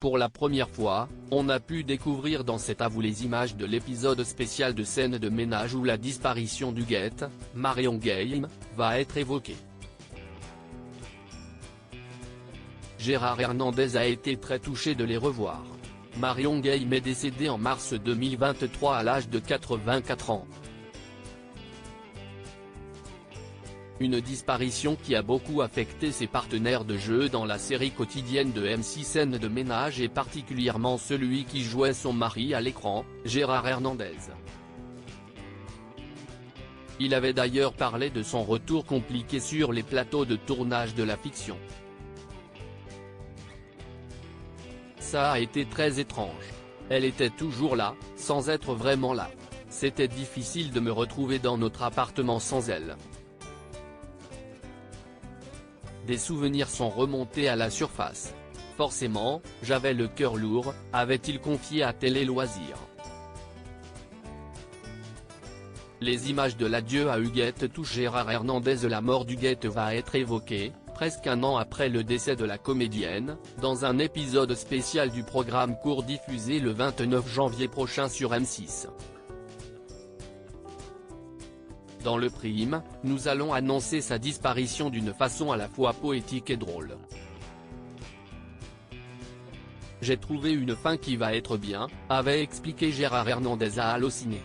Pour la première fois, on a pu découvrir dans cet avou les images de l'épisode spécial de scène de ménage où la disparition d'Huguette, Marion Game, va être évoquée. Gérard Hernandez a été très touché de les revoir. Marion Game est décédée en mars 2023 à l'âge de 84 ans. Une disparition qui a beaucoup affecté ses partenaires de jeu dans la série quotidienne de M6 Scène de ménage et particulièrement celui qui jouait son mari à l'écran, Gérard Hernandez. Il avait d'ailleurs parlé de son retour compliqué sur les plateaux de tournage de la fiction. Ça a été très étrange. Elle était toujours là, sans être vraiment là. C'était difficile de me retrouver dans notre appartement sans elle. Des souvenirs sont remontés à la surface. Forcément, j'avais le cœur lourd, avait-il confié à Télé Loisirs. Les images de l'adieu à Huguette touchent Gérard Hernandez. La mort d'Huguette va être évoquée, presque un an après le décès de la comédienne, dans un épisode spécial du programme Cours diffusé le 29 janvier prochain sur M6. Dans le prime, nous allons annoncer sa disparition d'une façon à la fois poétique et drôle. J'ai trouvé une fin qui va être bien, avait expliqué Gérard Hernandez à Allociné.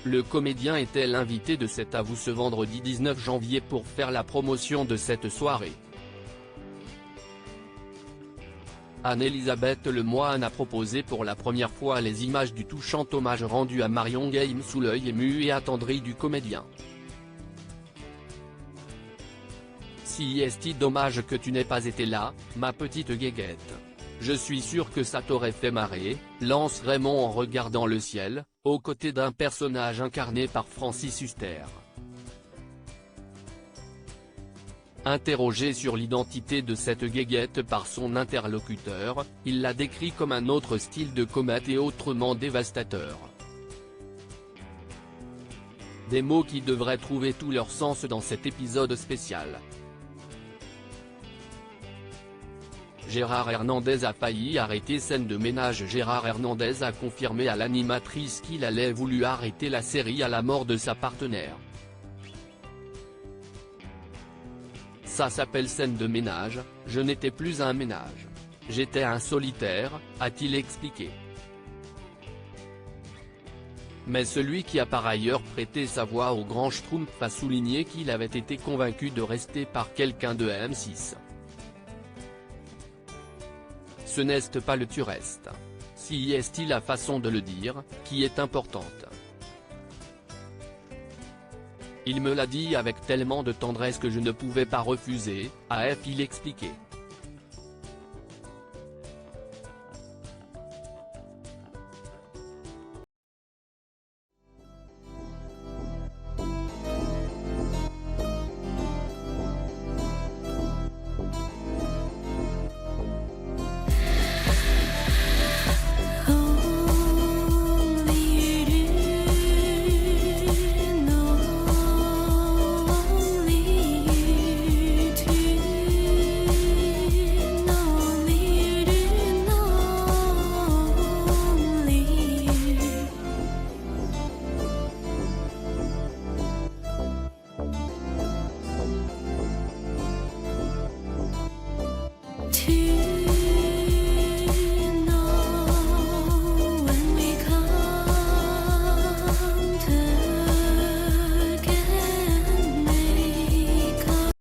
Le comédien était l'invité de cet avou ce vendredi 19 janvier pour faire la promotion de cette soirée. Anne-Elisabeth Lemoine a proposé pour la première fois les images du touchant hommage rendu à Marion Game sous l'œil ému et attendri du comédien. Si est-il dommage que tu n'aies pas été là, ma petite guéguette. Je suis sûr que ça t'aurait fait marrer, lance Raymond en regardant le ciel, aux côtés d'un personnage incarné par Francis Huster. Interrogé sur l'identité de cette guéguette par son interlocuteur, il l'a décrit comme un autre style de comète et autrement dévastateur. Des mots qui devraient trouver tout leur sens dans cet épisode spécial. Gérard Hernandez a failli arrêter Scène de ménage. Gérard Hernandez a confirmé à l'animatrice qu'il allait voulu arrêter la série à la mort de sa partenaire. Ça s'appelle Scène de ménage, je n'étais plus un ménage. J'étais un solitaire, a-t-il expliqué. Mais celui qui a par ailleurs prêté sa voix au grand Schtroumpf a souligné qu'il avait été convaincu de rester par quelqu'un de M6. Ce n'est pas le tu restes. Si est-il la façon de le dire, qui est importante. Il me l'a dit avec tellement de tendresse que je ne pouvais pas refuser, a-t-il expliqué. To